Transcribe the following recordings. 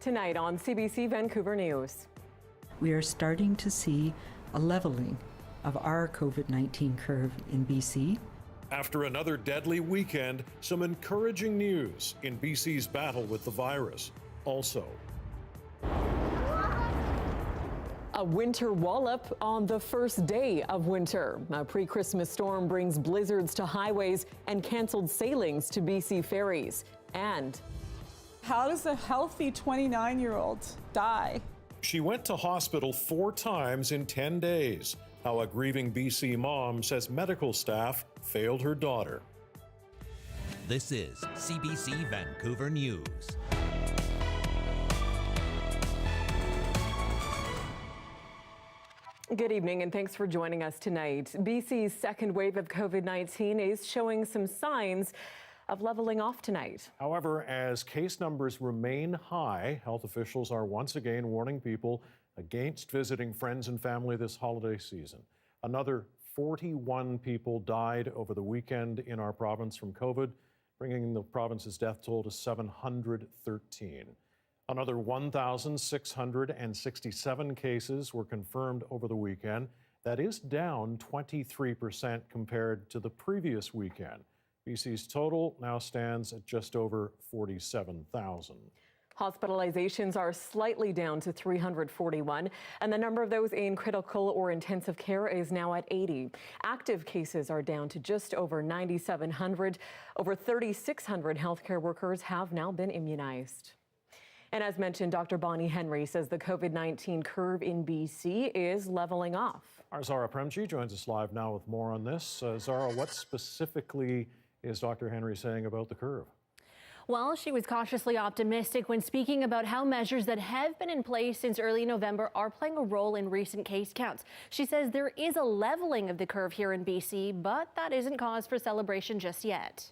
Tonight on CBC Vancouver News. We are starting to see a leveling of our COVID-19 curve in BC. After another deadly weekend, some encouraging news in BC's battle with the virus. Also, a winter wallop on the first day of winter. A pre-Christmas storm brings blizzards to highways and canceled sailings to BC ferries. And how does a healthy 29-year-old die? she went to hospital 4 times in 10 days. How a grieving BC mom says medical staff failed her daughter. This is CBC Vancouver News. Good evening and thanks for joining us tonight. BC's second wave of COVID-19 is showing some signs of leveling off tonight. However, as case numbers remain high, health officials are once again warning people against visiting friends and family this holiday season. Another 41 people died over the weekend in our province from COVID, bringing the province's death toll to 713. Another 1,667 cases were confirmed over the weekend. That is down 23% compared to the previous weekend. BC's total now stands at just over 47,000. Hospitalizations are slightly down to 341, and the number of those in critical or intensive care is now at 80. Active cases are down to just over 9,700. Over 3,600 healthcare workers have now been immunized. And as mentioned, Dr. Bonnie Henry says the COVID-19 curve in BC is leveling off. Our Zara Premji joins us live now with more on this. Zara, what specifically is Dr. Henry saying about the curve? Well, she was cautiously optimistic when speaking about how measures that have been in place since early November are playing a role in recent case counts. She says there is a leveling of the curve here in BC, but that isn't cause for celebration just yet.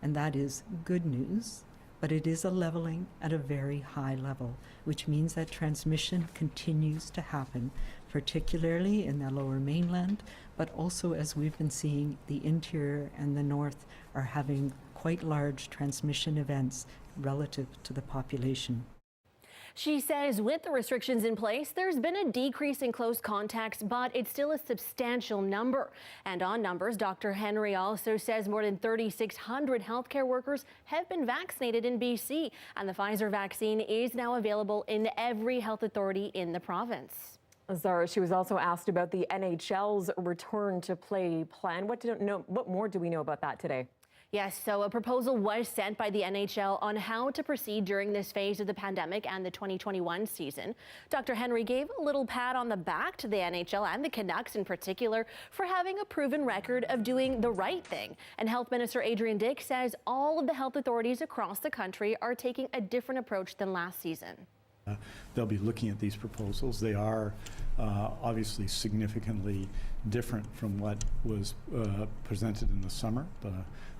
And that is good news, but it is a leveling at a very high level, which means that transmission continues to happen, particularly in the lower mainland, but also as we've been seeing, the interior and the north are having quite large transmission events relative to the population. She says with the restrictions in place, there's been a decrease in close contacts, but it's still a substantial number. And on numbers, Dr. Henry also says more than 3,600 healthcare workers have been vaccinated in BC, and the Pfizer vaccine is now available in every health authority in the province. Zara, she was also asked about the NHL's return to play plan. What more do we know about that today? Yes, so a proposal was sent by the NHL on how to proceed during this phase of the pandemic and the 2021 season. Dr. Henry gave a little pat on the back to the NHL and the Canucks in particular for having a proven record of doing the right thing. And Health Minister Adrian Dix says all of the health authorities across the country are taking a different approach than last season. They'll be looking at these proposals. They are obviously significantly different from what was presented in the summer.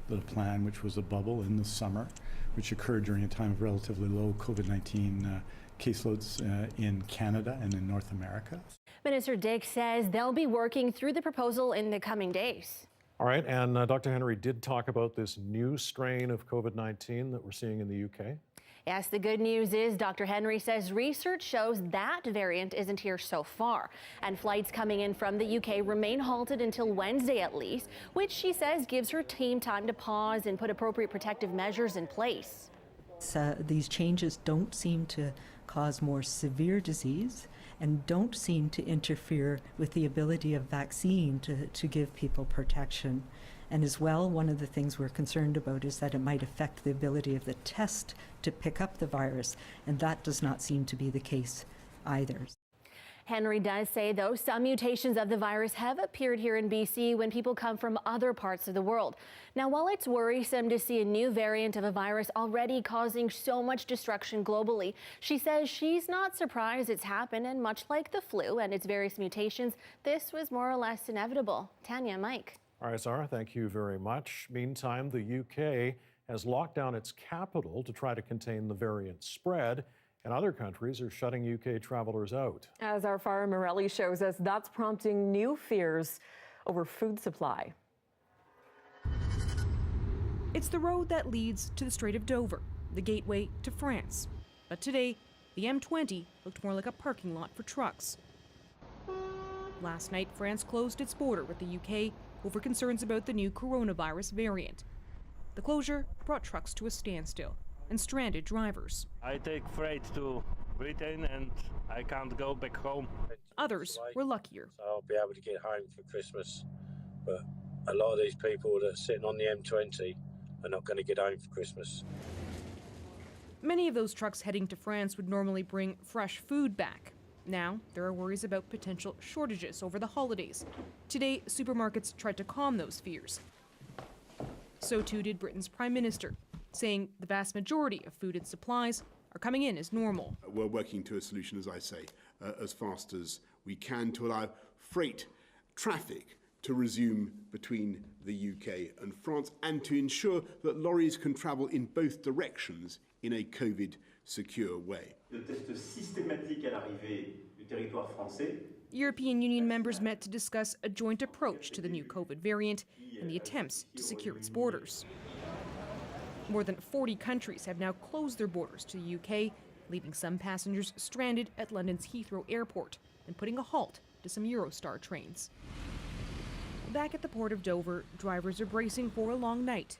The plan, which was a bubble in the summer, which occurred during a time of relatively low COVID-19 caseloads in Canada and in North America. Minister Dix says they'll be working through the proposal in the coming days. All right, and Dr. Henry did talk about this new strain of COVID-19 that we're seeing in the UK. Yes, the good news is Dr. Henry says research shows that variant isn't here so far. And flights coming in from the UK remain halted until Wednesday at least, which she says gives her team time to pause and put appropriate protective measures in place. These changes don't seem to cause more severe disease and don't seem to interfere with the ability of vaccine to give people protection. And as well, one of the things we're concerned about is that it might affect the ability of the test to pick up the virus, and that does not seem to be the case either. Henry does say, though, some mutations of the virus have appeared here in BC when people come from other parts of the world. Now, while it's worrisome to see a new variant of a virus already causing so much destruction globally, she says she's not surprised it's happened, and much like the flu and its various mutations, this was more or less inevitable. Tanya, Mike. All right, Zara, thank you very much. Meantime, the UK has locked down its capital to try to contain the variant spread, and other countries are shutting UK travelers out. As our Farah Morelli shows us, that's prompting new fears over food supply. It's the road that leads to the Strait of Dover, the gateway to France. But today, The M20 looked more like a parking lot for trucks. Last night, France closed its border with the UK over concerns about the new coronavirus variant. The closure brought trucks to a standstill and stranded drivers. I take freight to Britain and I can't go back home. Others were luckier. So I'll be able to get home for Christmas. But a lot of these people that are sitting on the M20 are not going to get home for Christmas. Many of those trucks heading to France would normally bring fresh food back. Now, there are worries about potential shortages over the holidays. Today, supermarkets tried to calm those fears. So too did Britain's Prime Minister, saying the vast majority of food and supplies are coming in as normal. We're working to a solution, as I say, as fast as we can to allow freight traffic to resume between the UK and France and to ensure that lorries can travel in both directions in a COVID-secure way. European Union members met to discuss a joint approach to the new COVID variant and the attempts to secure its borders. More than 40 countries have now closed their borders to the UK, leaving some passengers stranded at London's Heathrow Airport and putting a halt to some Eurostar trains. Back at the port of Dover, drivers are bracing for a long night.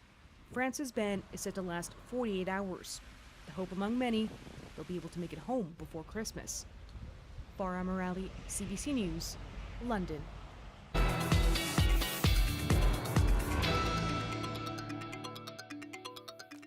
France's ban is set to last 48 hours. The hope among many, they'll be able to make it home before Christmas. Farah Morali, CBC News, London.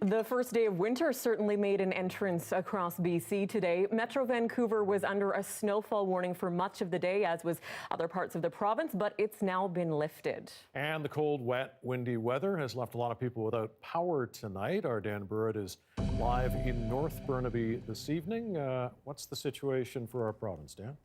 The first day of winter certainly made an entrance across BC today. Metro Vancouver was under a snowfall warning for much of the day, as was other parts of the province, but it's now been lifted. And the cold, wet, windy weather has left a lot of people without power tonight. Our Dan Burritt is live in North Burnaby this evening. What's the situation for our province, Dan?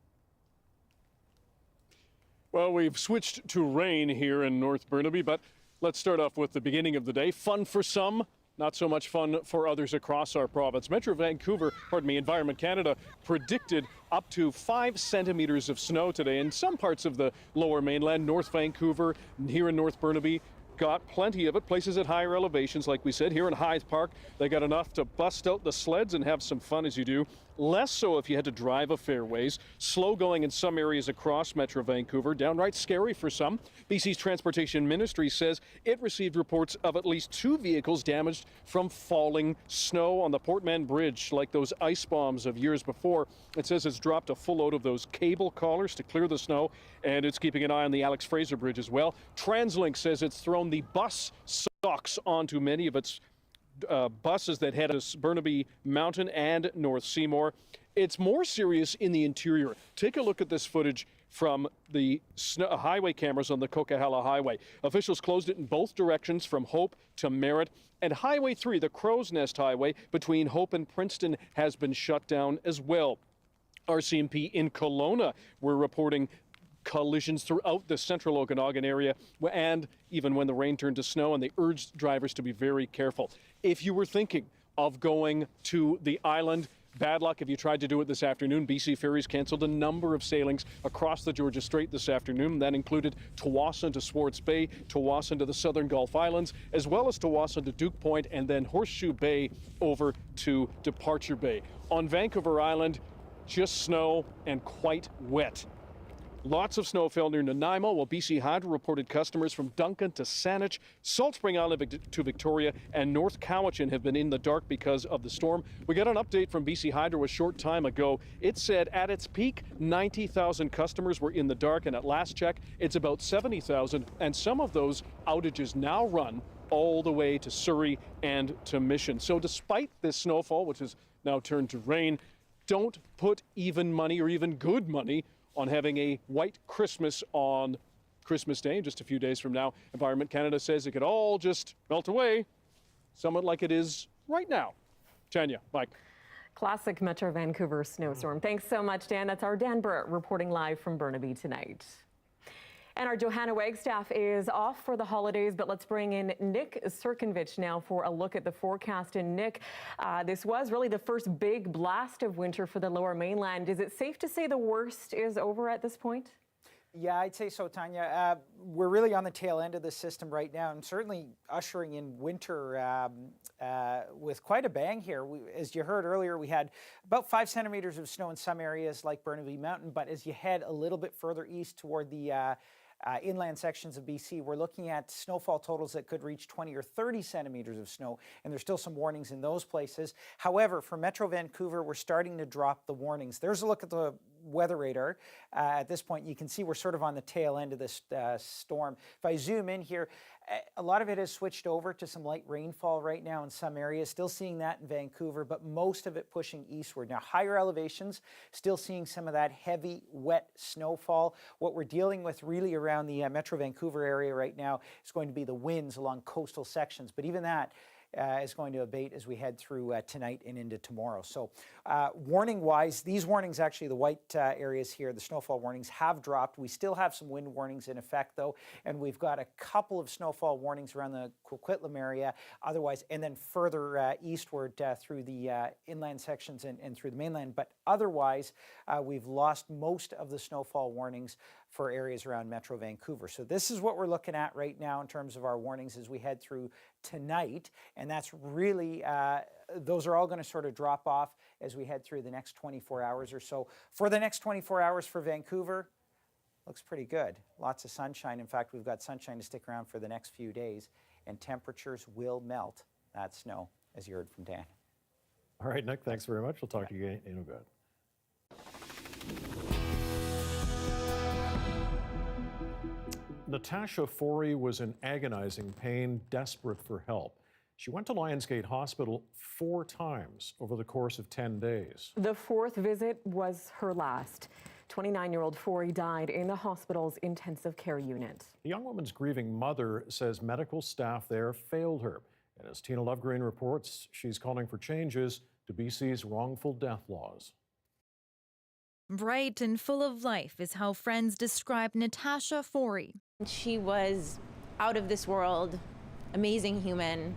Well, we've switched to rain here in North Burnaby, but let's start off with the beginning of the day. Fun for some, not so much fun for others across our province. Metro Vancouver, Environment Canada, predicted up to 5 centimeters of snow today in some parts of the lower mainland. North Vancouver, here in North Burnaby, got plenty of it. Places at higher elevations, like we said, here in Hyde Park, they got enough to bust out the sleds and have some fun as you do. Less so if you had to drive a fair ways. Slow going in some areas across Metro Vancouver, downright scary for some. BC's Transportation Ministry says it received reports of at least 2 vehicles damaged from falling snow on the Portman Bridge, like those ice bombs of years before. It says it's dropped a full load of those cable collars to clear the snow, and it's keeping an eye on the Alex Fraser Bridge as well. TransLink says it's thrown the bus socks onto many of its buses that head to Burnaby Mountain and North Seymour. It's more serious in the interior. Take a look at this footage from the highway cameras on the Coquihalla Highway. Officials closed it in both directions from Hope to Merritt. And Highway 3, the Crow's Nest Highway between Hope and Princeton, has been shut down as well. RCMP in Kelowna, we're reporting collisions throughout the central Okanagan area, and even when the rain turned to snow, and they urged drivers to be very careful. If you were thinking of going to the island, bad luck if you tried to do it this afternoon. BC Ferries canceled a number of sailings across the Georgia Strait this afternoon. That included Tawasin to Swartz Bay, Tawasin to the Southern Gulf Islands, as well as Tawasin to Duke Point, and then Horseshoe Bay over to Departure Bay. On Vancouver Island, just snow and quite wet. Lots of snow fell near Nanaimo, while BC Hydro reported customers from Duncan to Saanich, Salt Spring Island to Victoria, and North Cowichan have been in the dark because of the storm. We got an update from BC Hydro a short time ago. It said at its peak, 90,000 customers were in the dark, and at last check, it's about 70,000, and some of those outages now run all the way to Surrey and to Mission. So despite this snowfall, which has now turned to rain, don't put even money or even good money on having a white Christmas on Christmas Day, just a few days from now. Environment Canada says it could all just melt away, somewhat like it is right now. Tanya, Mike. Classic Metro Vancouver snowstorm. Thanks so much, Dan. That's our Dan Burritt reporting live from Burnaby tonight. And our Johanna Wagstaff is off for the holidays, but let's bring in Nick Czernkovich now for a look at the forecast. And Nick, this was really the first big blast of winter for the lower mainland. Is it safe to say the worst is over at this point? Yeah, I'd say so, Tanya. We're really on the tail end of the system right now, and certainly ushering in winter with quite a bang here. As you heard earlier, we had about 5 centimeters of snow in some areas like Burnaby Mountain, but as you head a little bit further east toward the inland sections of BC, we're looking at snowfall totals that could reach 20 or 30 centimeters of snow, and there's still some warnings in those places. However, for Metro Vancouver, we're starting to drop the warnings. There's a look at the weather radar. At this point, you can see we're sort of on the tail end of this storm. If I zoom in here, a lot of it has switched over to some light rainfall right now in some areas. Still seeing that in Vancouver, but most of it pushing eastward. Now, higher elevations, still seeing some of that heavy, wet snowfall. What we're dealing with really around the Metro Vancouver area right now is going to be the winds along coastal sections, but even that is going to abate as we head through tonight and into tomorrow. So warning-wise, these warnings, actually the white areas here, the snowfall warnings have dropped. We still have some wind warnings in effect though, and we've got a couple of snowfall warnings around the Coquitlam area otherwise, and then further eastward through the inland sections and through the mainland. But otherwise, we've lost most of the snowfall warnings for areas around Metro Vancouver. So this is what we're looking at right now in terms of our warnings as we head through tonight. And that's really, those are all going to sort of drop off as we head through the next 24 hours or so. For the next 24 hours for Vancouver, looks pretty good. Lots of sunshine. In fact, we've got sunshine to stick around for the next few days, and temperatures will melt that snow, as you heard from Dan. All right, Nick, thanks very much. We'll talk to you in a bit. Natasha Forey was in agonizing pain, desperate for help. She went to Lionsgate Hospital 4 times over the course of 10 days. The 4th visit was her last. 29-year-old Forey died in the hospital's intensive care unit. The young woman's grieving mother says medical staff there failed her. And as Tina Lovegreen reports, she's calling for changes to BC's wrongful death laws. Bright and full of life is how friends describe Natasha Forey. She was out of this world, amazing human.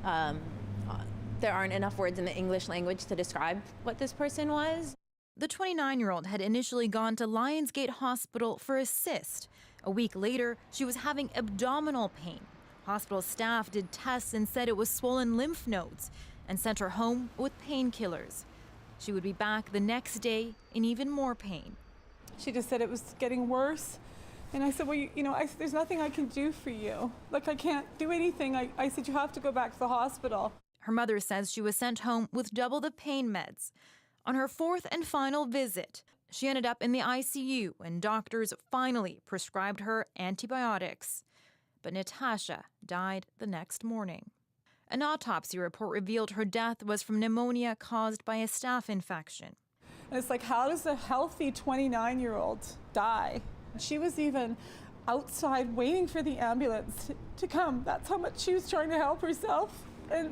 There aren't enough words in the English language to describe what this person was. The 29-year-old had initially gone to Lionsgate Hospital for a cyst. A week later, she was having abdominal pain. Hospital staff did tests and said it was swollen lymph nodes and sent her home with painkillers. She would be back the next day in even more pain. She just said it was getting worse. And I said, well, there's nothing I can do for you. Like, I can't do anything. I said, you have to go back to the hospital. Her mother says she was sent home with double the pain meds. On her 4th and final visit, she ended up in the ICU and doctors finally prescribed her antibiotics. But Natasha died the next morning. An autopsy report revealed her death was from pneumonia caused by a staph infection. And it's like, how does a healthy 29-year-old die? She was even outside waiting for the ambulance to come. That's how much she was trying to help herself, and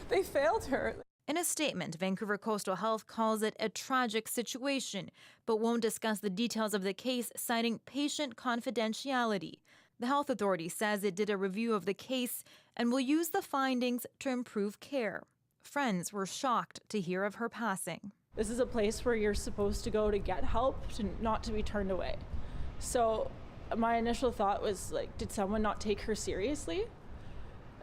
they failed her. In a statement, Vancouver Coastal Health calls it a tragic situation, but won't discuss the details of the case, citing patient confidentiality. The health authority says it did a review of the case and will use the findings to improve care. Friends were shocked to hear of her passing. This is a place where you're supposed to go to get help, not to be turned away. So my initial thought was, like, did someone not take her seriously?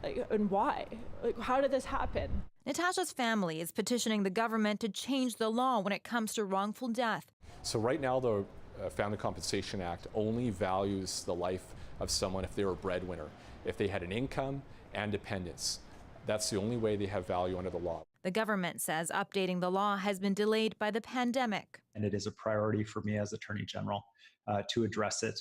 Like, and why? Like, how did this happen? Natasha's family is petitioning the government to change the law when it comes to wrongful death. So right now, the Family Compensation Act only values the life of someone if they were a breadwinner, if they had an income and dependents. That's the only way they have value under the law. The government says updating the law has been delayed by the pandemic. And it is a priority for me as Attorney General to address it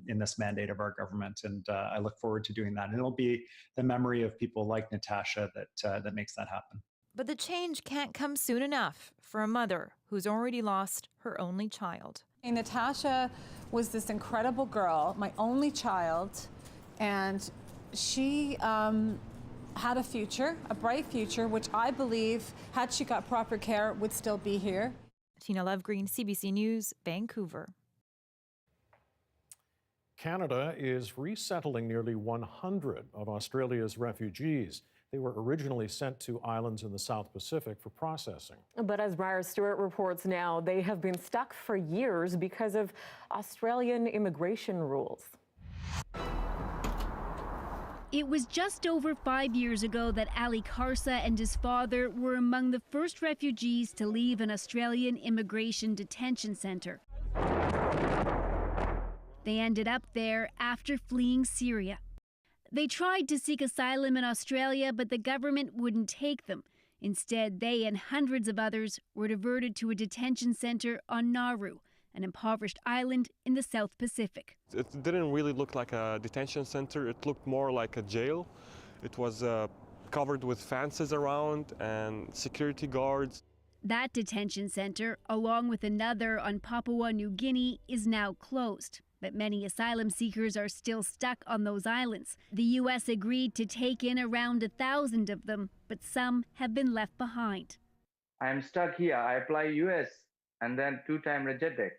in this mandate of our government. And I look forward to doing that. And it'll be the memory of people like Natasha that makes that happen. But the change can't come soon enough for a mother who's already lost her only child. And Natasha was this incredible girl, my only child, and she had a future, a bright future, which I believe, had she got proper care, would still be here. Tina Lovegreen, CBC News, Vancouver. Canada is resettling nearly 100 of Australia's refugees. They were originally sent to islands in the South Pacific for processing. But as Briar Stewart reports now, they have been stuck for years because of Australian immigration rules. It was just over 5 years ago that Ali Karsa and his father were among the first refugees to leave an Australian immigration detention centre. They ended up there after fleeing Syria. They tried to seek asylum in Australia, but the government wouldn't take them. Instead, they and hundreds of others were diverted to a detention centre on Nauru, an impoverished island in the South Pacific. It didn't really look like a detention center. It looked more like a jail. It was covered with fences around and security guards. That detention centre, along with another on Papua New Guinea, is now closed. But many asylum seekers are still stuck on those islands. The U.S. agreed to take in around 1,000 of them, but some have been left behind. I'm stuck here. I apply U.S. and then 2 times rejected.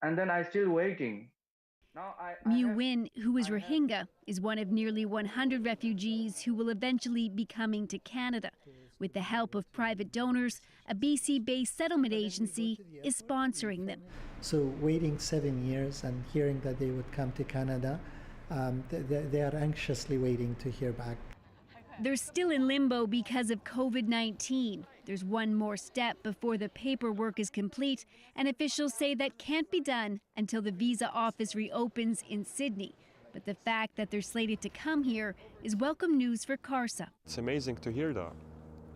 And then I still waiting. Mu Win, who is Rohingya, is one of nearly 100 refugees who will eventually be coming to Canada. With the help of private donors, a BC-based settlement agency is sponsoring them. So waiting 7 years and hearing that they would come to Canada, they are anxiously waiting to hear back. They're still in limbo because of COVID-19. There's one more step before the paperwork is complete, and officials say that can't be done until the visa office reopens in Sydney. But the fact that they're slated to come here is welcome news for Karsa. It's amazing to hear that.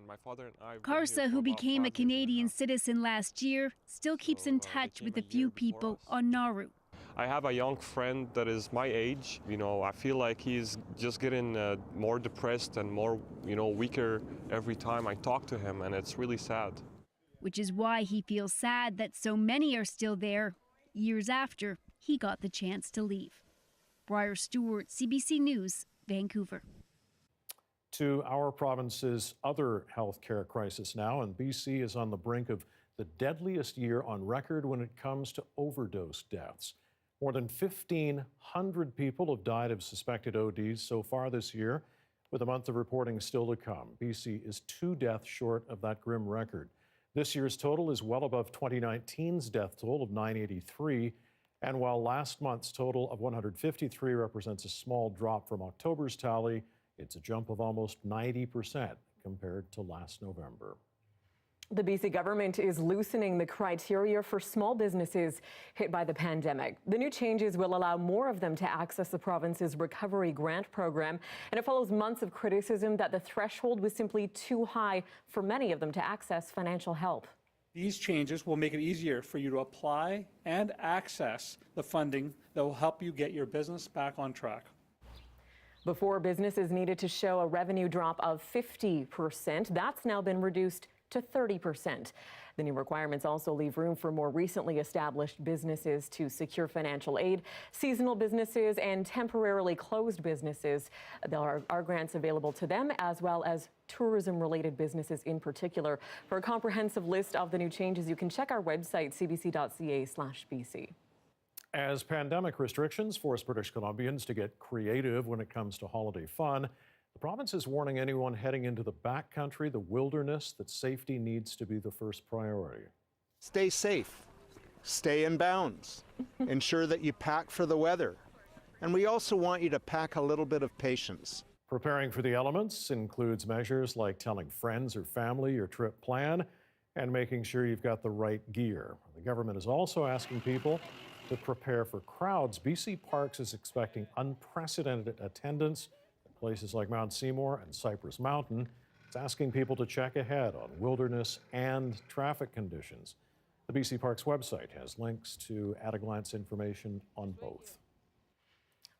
My father and I Karsa, who became a Canadian citizen last year, still keeps in touch with a few people on Nauru. I have a young friend that is my age. You know, I feel like he's just getting more depressed and more, weaker every time I talk to him, and it's really sad. Which is why he feels sad that so many are still there years after he got the chance to leave. Briar Stewart, CBC News, Vancouver. To our province's other healthcare crisis now, and BC is on the brink of the deadliest year on record when it comes to overdose deaths. More than 1,500 people have died of suspected ODs so far this year, with a month of reporting still to come. BC is 2 deaths short of that grim record. This year's total is well above 2019's death toll of 983, and while last month's total of 153 represents a small drop from October's tally, it's a jump of almost 90% compared to last November. The BC government is loosening the criteria for small businesses hit by the pandemic. The new changes will allow more of them to access the province's recovery grant program, and it follows months of criticism that the threshold was simply too high for many of them to access financial help. These changes will make it easier for you to apply and access the funding that will help you get your business back on track. Before, businesses needed to show a revenue drop of 50%. That's now been reduced to 30%. The new requirements also leave room for more recently established businesses to secure financial aid. Seasonal businesses and temporarily closed businesses, there are grants available to them, as well as tourism-related businesses in particular. For a comprehensive list of the new changes, you can check our website, cbc.ca/BC. As pandemic restrictions force British Columbians to get creative when it comes to holiday fun, the province is warning anyone heading into the backcountry, the wilderness, that safety needs to be the first priority. Stay safe, stay in bounds, ensure that you pack for the weather. And we also want you to pack a little bit of patience. Preparing for the elements includes measures like telling friends or family your trip plan and making sure you've got the right gear. The government is also asking people to prepare for crowds. BC Parks is expecting unprecedented attendance at places like Mount Seymour and Cypress Mountain. It's asking people to check ahead on wilderness and traffic conditions. The BC Parks website has links to at-a-glance information on both.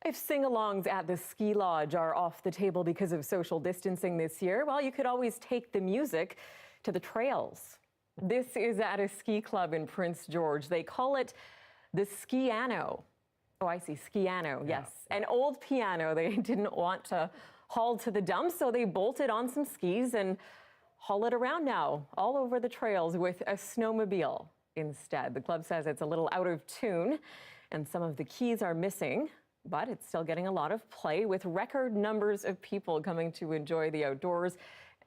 If sing-alongs at the ski lodge are off the table because of social distancing this year, well, you could always take the music to the trails. This is at a ski club in Prince George. They call it the Skiano. Oh, I see, Skiano, yes. An old piano they didn't want to haul to the dump, so they bolted on some skis and haul it around now all over the trails with a snowmobile instead. The club says it's a little out of tune and some of the keys are missing. but it's still getting a lot of play with record numbers of people coming to enjoy the outdoors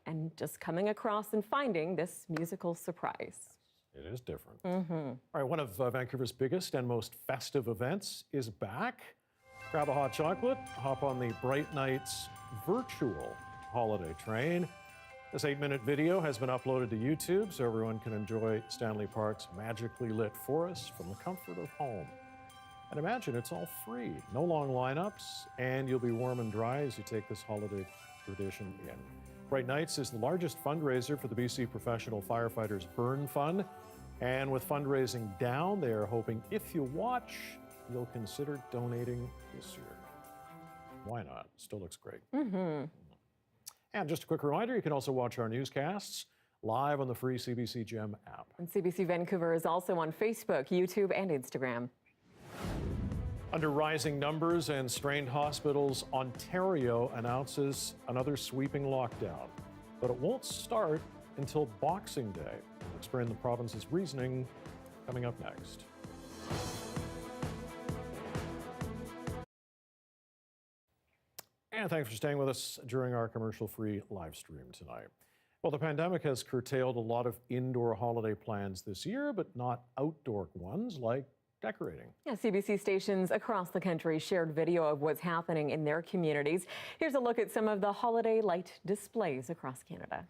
and just coming across and finding this musical surprise. It is different. All right, one of Vancouver's biggest and most festive events is back. Grab a hot chocolate, hop on the Bright Nights virtual holiday train. This 8-minute video has been uploaded to YouTube so everyone can enjoy Stanley Park's magically lit forest from the comfort of home. And imagine it's all free, no long lineups, and you'll be warm and dry as you take this holiday tradition in. Bright Nights is the largest fundraiser for the BC Professional Firefighters Burn Fund. And with fundraising down, they are hoping if you watch, you'll consider donating this year. Why not? Still looks great. And just a quick reminder, you can also watch our newscasts live on the free CBC Gem app. And CBC Vancouver is also on Facebook, YouTube, and Instagram. Under rising numbers and strained hospitals, Ontario announces another sweeping lockdown. But it won't start until Boxing Day. We'll explain the province's reasoning coming up next. And thanks for staying with us during our commercial-free live stream tonight. Well, the pandemic has curtailed a lot of indoor holiday plans this year, but not outdoor ones like decorating. Yeah, CBC stations across the country shared video of what's happening in their communities. Here's a look at some of the holiday light displays across Canada.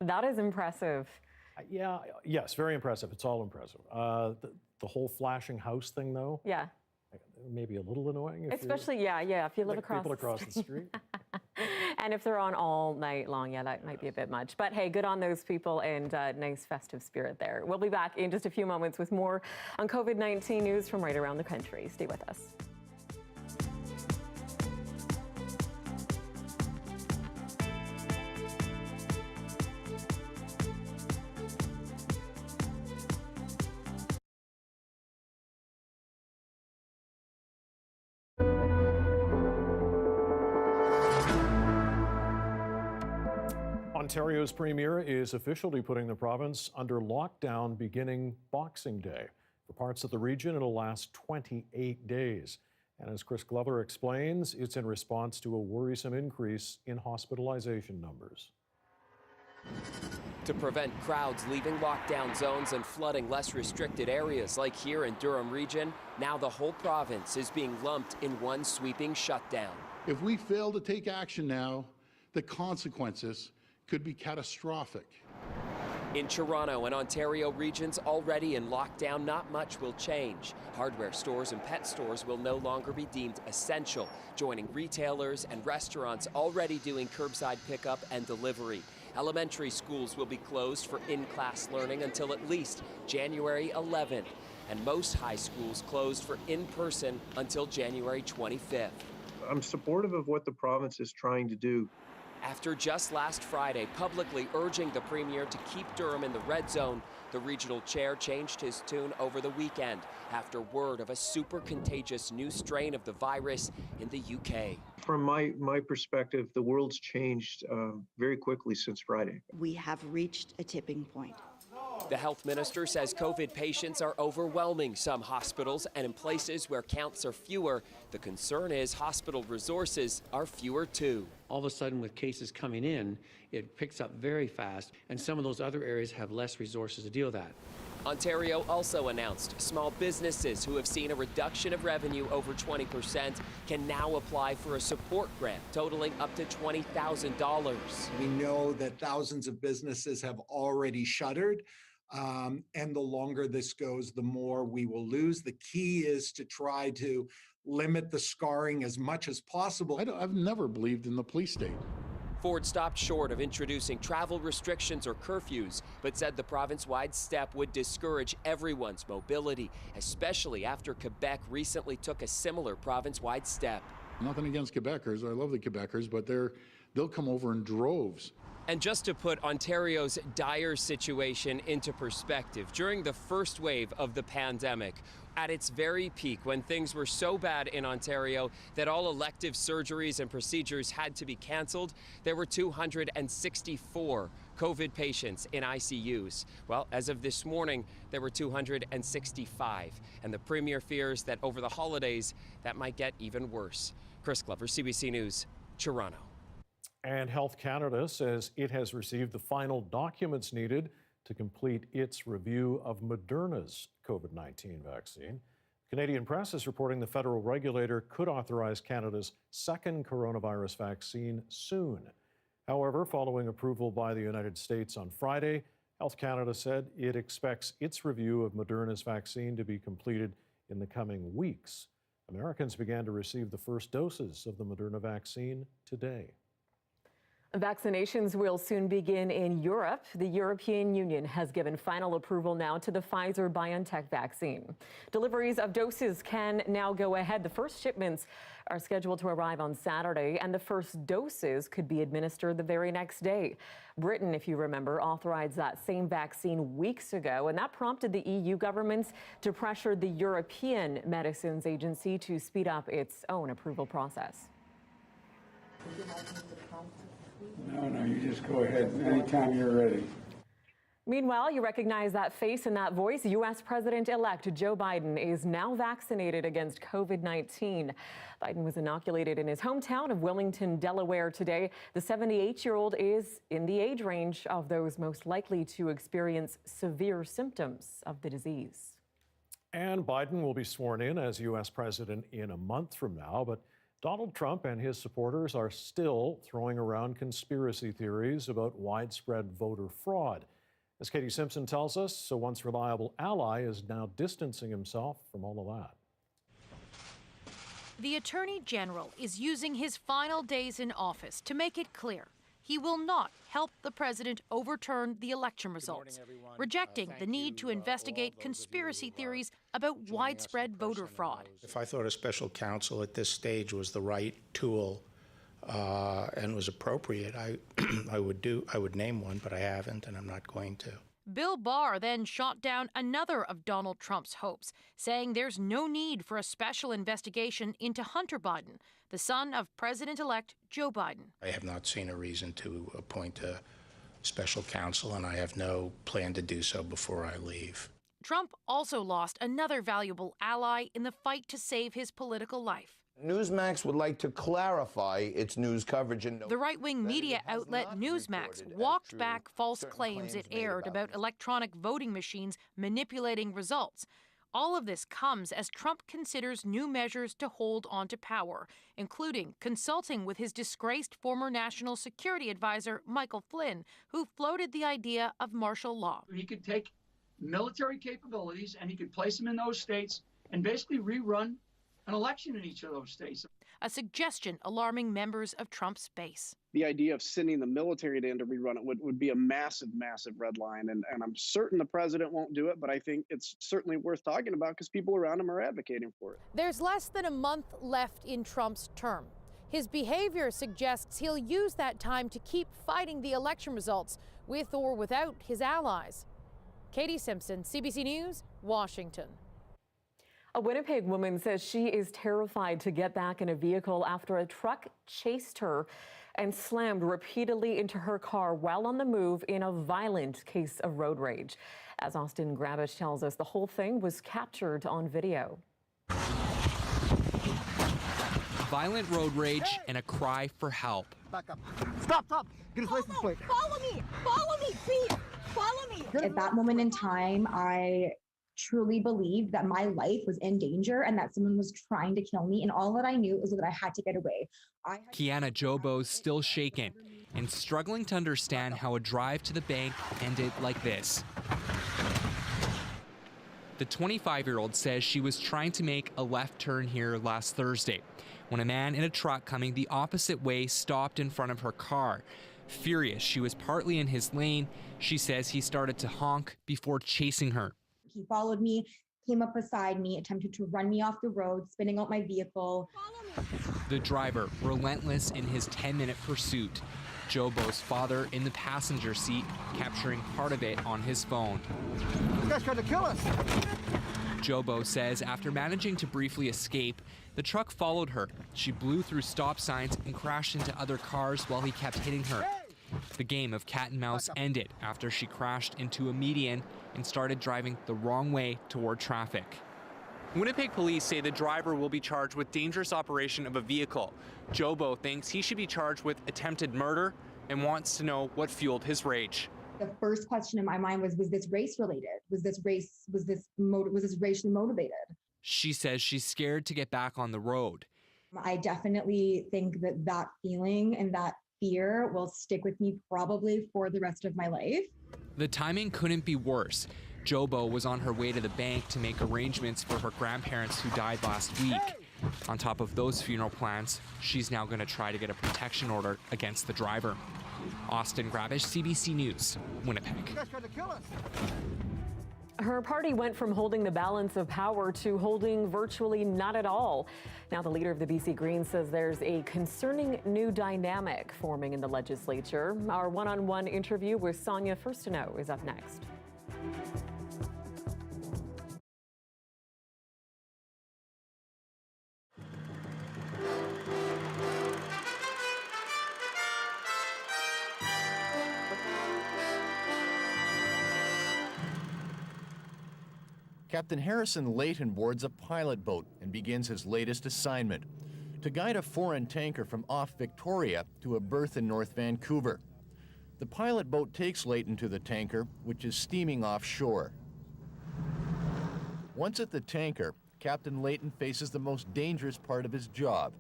That is impressive. Yes, very impressive. It's all impressive. The whole flashing house thing, though, Yeah, maybe a little annoying. If especially, yeah, if you live across people across the street. and if they're on all night long, yeah, that might be a bit much. But hey, good on those people and nice festive spirit there. We'll be back in just a few moments with more on COVID-19 news from right around the country. Stay with us. Ontario's premier is officially putting the province under lockdown beginning Boxing Day. For parts of the region, it'll last 28 days. And as Chris Glover explains, it's in response to a worrisome increase in hospitalization numbers. To prevent crowds leaving lockdown zones and flooding less restricted areas like here in Durham region, now the whole province is being lumped in one sweeping shutdown. If we fail to take action now, the consequences could be catastrophic. In Toronto and Ontario regions already in lockdown, not much will change. Hardware stores and pet stores will no longer be deemed essential, joining retailers and restaurants already doing curbside pickup and delivery. Elementary schools will be closed for in-class learning until at least January 11th, and most high schools closed for in-person until January 25th. I'm supportive of what the province is trying to do. After just last Friday publicly urging the Premier to keep Durham in the red zone, the regional chair changed his tune over the weekend after word of a super contagious new strain of the virus in the UK. From my perspective, the world's changed very quickly since Friday. We have reached a tipping point. The health minister says COVID patients are overwhelming some hospitals, and in places where counts are fewer, the concern is hospital resources are fewer too. All of a sudden, with cases coming in, it picks up very fast, and some of those other areas have less resources to deal with that. Ontario also announced small businesses who have seen a reduction of revenue over 20% can now apply for a support grant totaling up to $20,000. We know that thousands of businesses have already shuttered. And the longer this goes, the more we will lose. The key is to try to limit the scarring as much as possible. I've never believed in the police state. Ford stopped short of introducing travel restrictions or curfews, but said the province-wide step would discourage everyone's mobility, especially after Quebec recently took a similar province-wide step. Nothing against Quebecers. I love the Quebecers, but they'll come over in droves. And just to put Ontario's dire situation into perspective, during the first wave of the pandemic, at its very peak, when things were so bad in Ontario that all elective surgeries and procedures had to be canceled, there were 264 COVID patients in ICUs. Well, as of this morning, there were 265. And the Premier fears that over the holidays, that might get even worse. Chris Glover, CBC News, Toronto. And Health Canada says it has received the final documents needed to complete its review of Moderna's COVID-19 vaccine. Canadian Press is reporting the federal regulator could authorize Canada's second coronavirus vaccine soon. However, following approval by the United States on Friday, Health Canada said it expects its review of Moderna's vaccine to be completed in the coming weeks. Americans began to receive the first doses of the Moderna vaccine today. Vaccinations will soon begin in Europe. The European Union has given final approval now to the Pfizer-BioNTech vaccine. Deliveries of doses can now go ahead. The first shipments are scheduled to arrive on Saturday, and the first doses could be administered the very next day. Britain, if you remember, authorized that same vaccine weeks ago, and that prompted the EU governments to pressure the European Medicines Agency to speed up its own approval process. No, you just go ahead anytime you're ready. Meanwhile, you recognize that face and that voice. U.S. President-elect Joe Biden is now vaccinated against COVID-19. Biden was inoculated in his hometown of Wilmington, Delaware today. The 78-year-old is in the age range of those most likely to experience severe symptoms of the disease. And Biden will be sworn in as U.S. president in a month from now, but Donald Trump and his supporters are still throwing around conspiracy theories about widespread voter fraud. As Katie Simpson tells us, a once reliable ally is now distancing himself from all of that. The Attorney General is using his final days in office to make it clear he will not help the president overturn the election results, rejecting the need to investigate conspiracy theories about widespread voter fraud. If I thought a special counsel at this stage was the right tool and was appropriate, I would name one, but I haven't, and I'm not going to. Bill Barr then shot down another of Donald Trump's hopes, saying there's no need for a special investigation into Hunter Biden, the son of President-elect Joe Biden. I have not seen a reason to appoint a special counsel, and I have no plan to do so before I leave. Trump also lost another valuable ally in the fight to save his political life. Newsmax would like to clarify its news coverage and The right-wing media outlet Newsmax walked back false claims it aired about electronic voting machines manipulating results. All of this comes as Trump considers new measures to hold on to power, including consulting with his disgraced former national security advisor, Michael Flynn, who floated the idea of martial law. He could take military capabilities and he could place them in those states and basically rerun an election in each of those states. A suggestion alarming members of Trump's base. The idea of sending the military in to rerun it would be a massive, massive red line. And I'm certain the president won't do it, but I think it's certainly worth talking about because people around him are advocating for it. There's less than a month left in Trump's term. His behavior suggests he'll use that time to keep fighting the election results with or without his allies. Katie Simpson, CBC News, Washington. A Winnipeg woman says she is terrified to get back in a vehicle after a truck chased her and slammed repeatedly into her car while on the move in a violent case of road rage. As Austin Grabish tells us, the whole thing was captured on video. Violent road rage and a cry for help. Back up. Stop. Get his license plate. Follow me, please. Follow me. At that moment in time, I truly believed that my life was in danger and that someone was trying to kill me. And all that I knew is that I had to get away. Kiana Jobo's still shaken and struggling to understand how a drive to the bank ended like this. The 25-year-old says she was trying to make a left turn here last Thursday when a man in a truck coming the opposite way stopped in front of her car. Furious she was partly in his lane, she says he started to honk before chasing her. He followed me, came up beside me, attempted to run me off the road, spinning out my vehicle. The driver, relentless in his 10-minute pursuit. Jobo's father in the passenger seat, capturing part of it on his phone. This guy's trying to kill us. Jobo says after managing to briefly escape, the truck followed her. She blew through stop signs and crashed into other cars while he kept hitting her. The game of cat and mouse ended after she crashed into a median and started driving the wrong way toward traffic. Winnipeg police say the driver will be charged with dangerous operation of a vehicle. Jobo thinks he should be charged with attempted murder and wants to know what fueled his rage. The first question in my mind was this race related? Was this racially motivated? She says she's scared to get back on the road. I definitely think that feeling and that fear will stick with me probably for the rest of my life. The timing couldn't be worse. Jobo was on her way to the bank to make arrangements for her grandparents who died last week. On top of those funeral plans, she's now going to try to get a protection order against the driver. Austin Grabish, CBC News, Winnipeg. Her party went from holding the balance of power to holding virtually not at all. Now the leader of the BC Greens says there's a concerning new dynamic forming in the legislature. Our one-on-one interview with Sonia Firstino is up next. Captain Harrison Layton boards a pilot boat and begins his latest assignment, to guide a foreign tanker from off Victoria to a berth in North Vancouver. The pilot boat takes Layton to the tanker, which is steaming offshore. Once at the tanker, Captain Layton faces the most dangerous part of his job,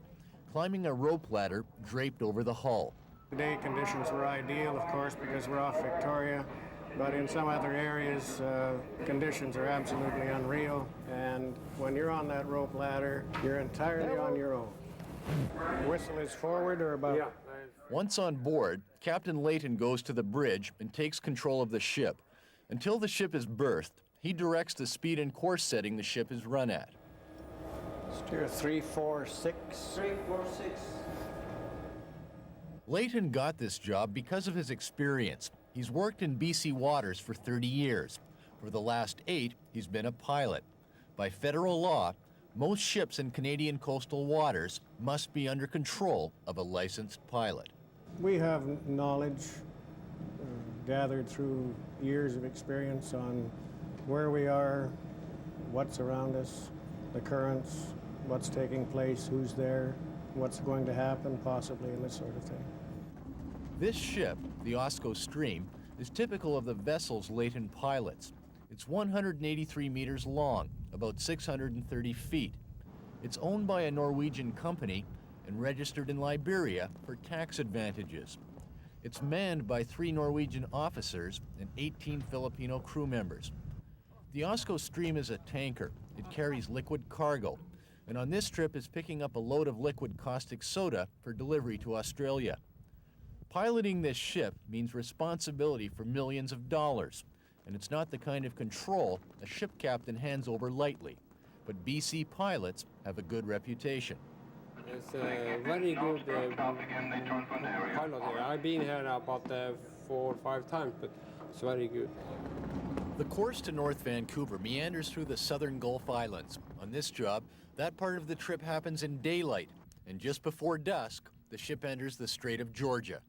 climbing a rope ladder draped over the hull. Today conditions were ideal, of course, because we're off Victoria. But in some other areas, conditions are absolutely unreal. And when you're on that rope ladder, you're entirely on your own. Whistle is forward or above. Yeah. Once on board, Captain Layton goes to the bridge and takes control of the ship. Until the ship is berthed, he directs the speed and course setting the ship is run at. Steer 346. 346. Layton got this job because of his experience. He's worked in BC waters for 30 years. For the last 8, he's been a pilot. By federal law, most ships in Canadian coastal waters must be under control of a licensed pilot. We have knowledge gathered through years of experience on where we are, what's around us, the currents, what's taking place, who's there, what's going to happen possibly, and this sort of thing. This ship, the Osco Stream, is typical of the vessel's latent pilots. It's 183 meters long, about 630 feet. It's owned by a Norwegian company and registered in Liberia for tax advantages. It's manned by 3 Norwegian officers and 18 Filipino crew members. The Osco Stream is a tanker. It carries liquid cargo, and on this trip is picking up a load of liquid caustic soda for delivery to Australia. Piloting this ship means responsibility for millions of dollars, and it's not the kind of control a ship captain hands over lightly. But BC pilots have a good reputation. It's a very good pilot here. I've been here about 4 or 5 times, but it's very good. The course to North Vancouver meanders through the southern Gulf Islands. On this job, that part of the trip happens in daylight, and just before dusk, the ship enters the Strait of Georgia.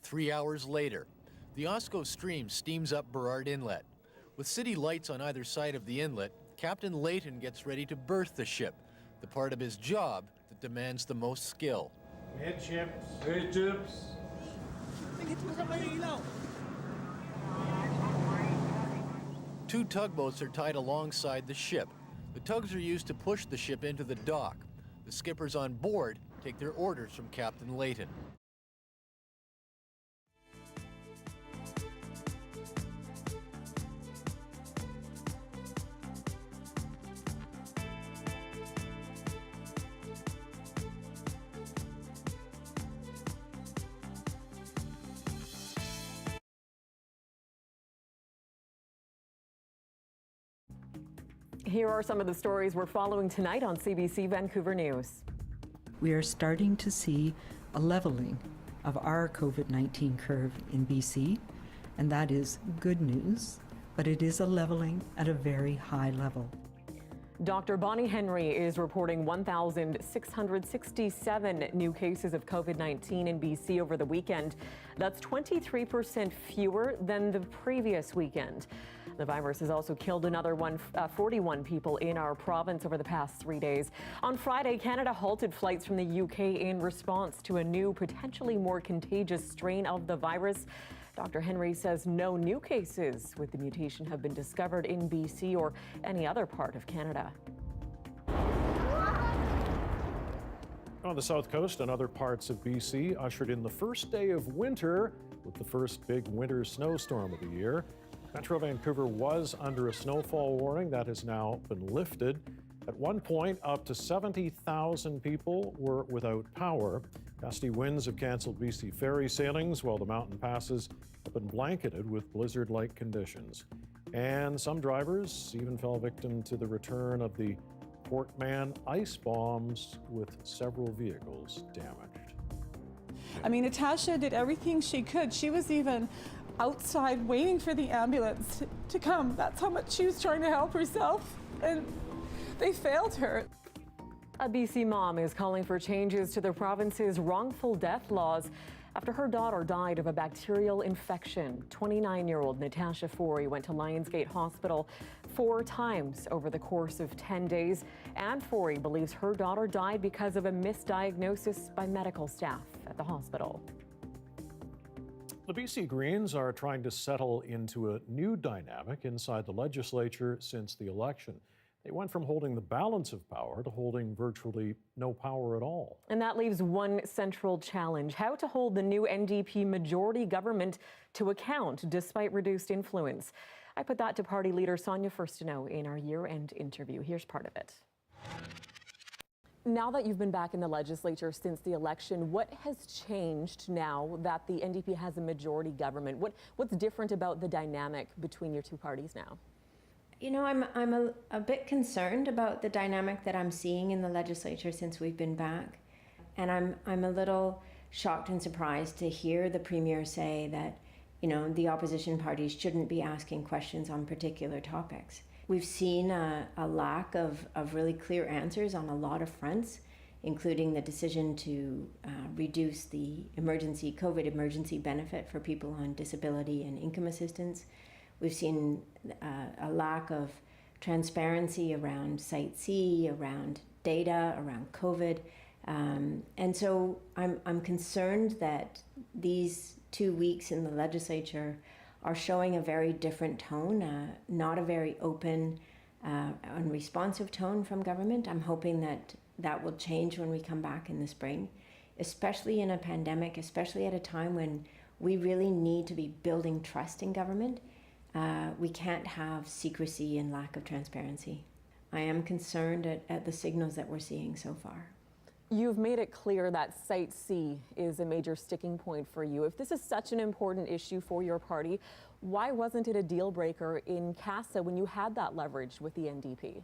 3 hours later, the Osco Stream steams up Burrard Inlet. With city lights on either side of the inlet, Captain Layton gets ready to berth the ship, the part of his job that demands the most skill. Midships. Midships. 2 tugboats are tied alongside the ship. The tugs are used to push the ship into the dock. The skippers on board take their orders from Captain Layton. Here are some of the stories we're following tonight on CBC Vancouver News. We are starting to see a leveling of our COVID-19 curve in BC, and that is good news, but it is a leveling at a very high level. Dr. Bonnie Henry is reporting 1,667 new cases of COVID-19 in BC over the weekend. That's 23% fewer than the previous weekend. The virus has also killed another 41 people in our province over the past 3 days. On Friday, Canada halted flights from the UK in response to a new, potentially more contagious strain of the virus. Dr. Henry says no new cases with the mutation have been discovered in BC or any other part of Canada. On the south coast and other parts of BC ushered in the first day of winter with the first big winter snowstorm of the year. Metro Vancouver was under a snowfall warning that has now been lifted. At one point, up to 70,000 people were without power. Gusty winds have canceled BC ferry sailings, while the mountain passes have been blanketed with blizzard-like conditions. And some drivers even fell victim to the return of the Port Man ice bombs, with several vehicles damaged. I mean, Natasha did everything she could. She was even outside waiting for the ambulance to come. That's how much she was trying to help herself, and they failed her. A BC mom is calling for changes to the province's wrongful death laws after her daughter died of a bacterial infection. 29-year-old Natasha Forey went to Lionsgate Hospital 4 times over the course of 10 days. And Forey believes her daughter died because of a misdiagnosis by medical staff at the hospital. The BC Greens are trying to settle into a new dynamic inside the legislature since the election. They went from holding the balance of power to holding virtually no power at all. And that leaves one central challenge: how to hold the new NDP majority government to account despite reduced influence. I put that to party leader Sonia Furstenau in our year-end interview. Here's part of it. Now that you've been back in the legislature since the election, what has changed now that the NDP has a majority government? What's different about the dynamic between your two parties now? You know, I'm a bit concerned about the dynamic that I'm seeing in the legislature since we've been back. And I'm a little shocked and surprised to hear the Premier say that, you know, the opposition parties shouldn't be asking questions on particular topics. We've seen a lack of really clear answers on a lot of fronts, including the decision to reduce the COVID emergency benefit for people on disability and income assistance. We've seen a lack of transparency around Site C, around data, around COVID. And so I'm concerned that these 2 weeks in the legislature are showing a very different tone, not a very open and responsive tone from government. I'm hoping that that will change when we come back in the spring, especially in a pandemic, especially at a time when we really need to be building trust in government. We can't have secrecy and lack of transparency. I am concerned at the signals that we're seeing so far. You've made it clear that Site C is a major sticking point for you. If this is such an important issue for your party, why wasn't it a deal breaker in CASA when you had that leverage with the NDP?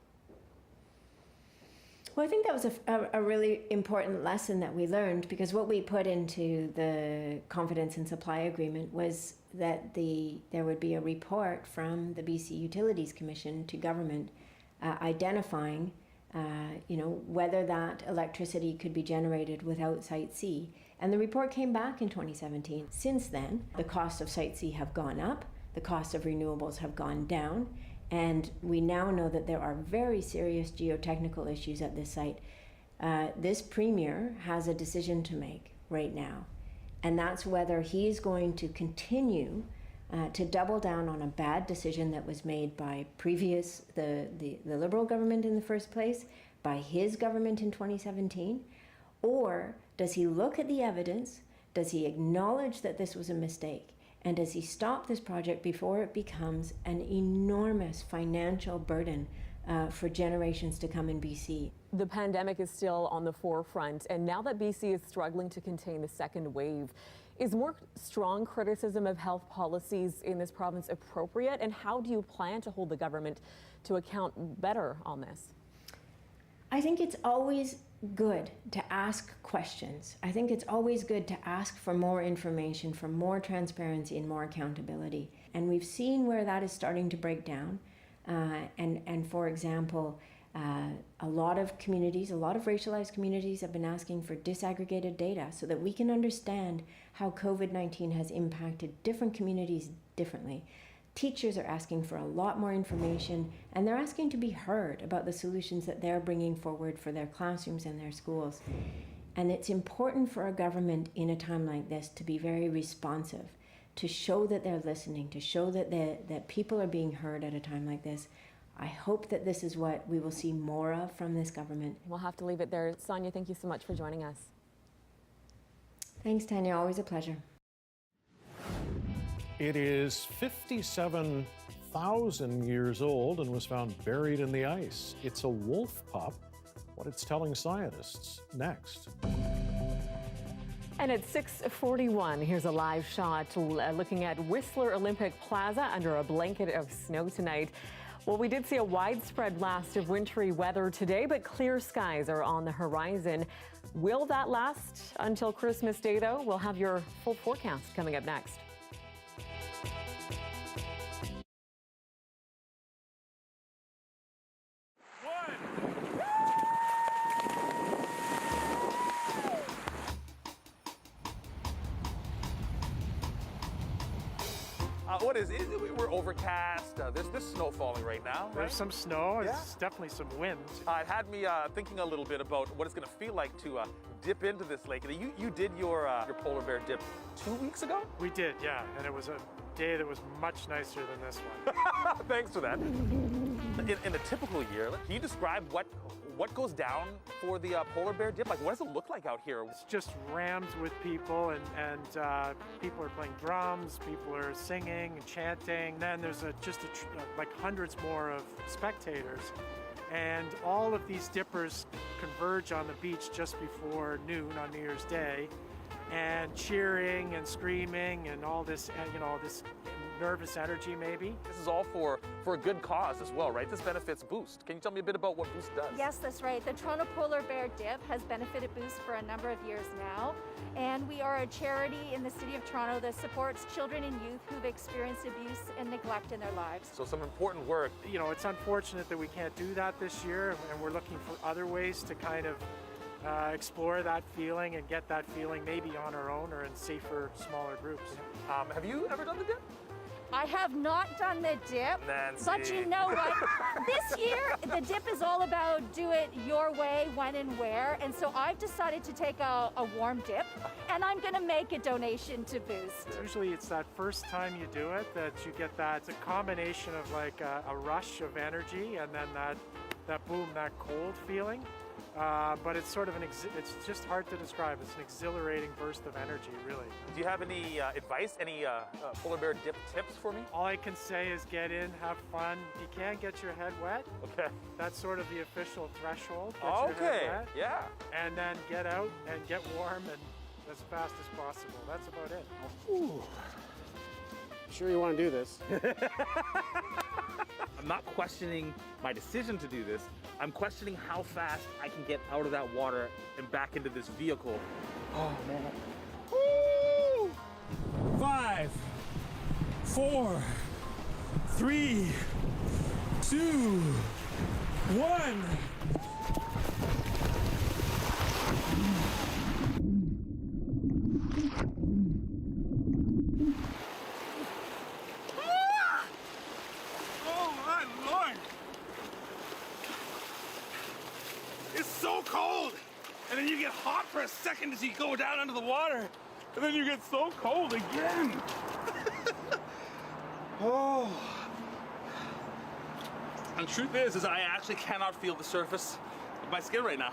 Well, I think that was a really important lesson that we learned, because what we put into the confidence and supply agreement was that there would be a report from the BC Utilities Commission to government identifying whether that electricity could be generated without Site C. And the report came back in 2017. Since then, the costs of Site C have gone up, the costs of renewables have gone down, and we now know that there are very serious geotechnical issues at this site. This premier has a decision to make right now, and that's whether he's going to continue to double down on a bad decision that was made by the Liberal government in the first place, by his government in 2017, or does he look at the evidence, does he acknowledge that this was a mistake, and does he stop this project before it becomes an enormous financial burden for generations to come in BC? The pandemic is still on the forefront, and now that BC is struggling to contain the second wave, is more strong criticism of health policies in this province appropriate? And how do you plan to hold the government to account better on this? I think it's always good to ask questions. I think it's always good to ask for more information, for more transparency and more accountability. And we've seen where that is starting to break down. And for example, a lot of communities, a lot of racialized communities have been asking for disaggregated data so that we can understand how COVID-19 has impacted different communities differently. Teachers are asking for a lot more information, and they're asking to be heard about the solutions that they're bringing forward for their classrooms and their schools. And it's important for a government in a time like this to be very responsive, to show that they're listening, to show that people are being heard at a time like this. I hope that this is what we will see more of from this government. We'll have to leave it there. Sonia, thank you so much for joining us. Thanks, Tanya. Always a pleasure. It is 57,000 years old and was found buried in the ice. It's a wolf pup. What it's telling scientists next. And at 6:41, here's a live shot looking at Whistler Olympic Plaza under a blanket of snow tonight. Well, we did see a widespread blast of wintry weather today, but clear skies are on the horizon. Will that last until Christmas Day, though? We'll have your full forecast coming up next. What is it? We're overcast. There's snow falling right now, right? There's some snow. Yeah. There's definitely some wind. It had me thinking a little bit about what it's going to feel like to dip into this lake. You did your polar bear dip 2 weeks ago? We did, yeah. And it was a day that was much nicer than this one. Thanks for that. In a typical year, can you describe what goes down for the polar bear dip? Like, what does it look like out here? It's just rammed with people, and people are playing drums, people are singing and chanting. And then there's like hundreds more of spectators. And all of these dippers converge on the beach just before noon on New Year's Day, and cheering and screaming and all this, this nervous energy maybe. This is all for a good cause as well, right? This benefits Boost. Can you tell me a bit about what Boost does? Yes, that's right. The Toronto Polar Bear Dip has benefited Boost for a number of years now. And we are a charity in the city of Toronto that supports children and youth who've experienced abuse and neglect in their lives. So some important work. It's unfortunate that we can't do that this year, and we're looking for other ways to kind of explore that feeling and get that feeling maybe on our own or in safer, smaller groups. Have you ever done the dip? I have not done the dip, Nancy. but you know what? This year, the dip is all about do it your way, when and where. And so I've decided to take a warm dip, and I'm going to make a donation to Boost. Usually it's that first time you do it that you get that, it's a combination of like a rush of energy and then that boom, that cold feeling. But it's sort of it's just hard to describe. It's an exhilarating burst of energy, really. Do you have any advice, any polar bear dip tips for me? All I can say is get in, have fun. You can get your head wet. Okay. That's sort of the official threshold. Get your head wet, yeah. and then get out and get warm and as fast as possible. That's about it. Ooh. Sure you want to do this? I'm not questioning my decision to do this. I'm questioning how fast I can get out of that water and back into this vehicle. Oh, man. Woo! 5, 4, 3, 2, 1. Oh, my Lord! It's so cold! And then you get hot for a second as you go down under the water. And then you get so cold again. Oh. And the truth is I actually cannot feel the surface of my skin right now.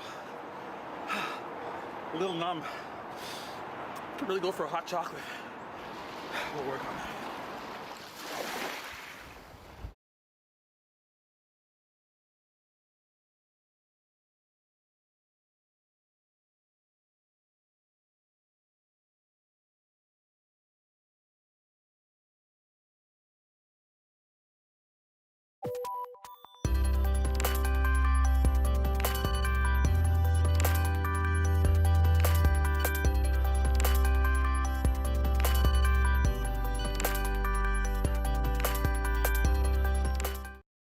A little numb. Could really go for a hot chocolate. We'll work on that.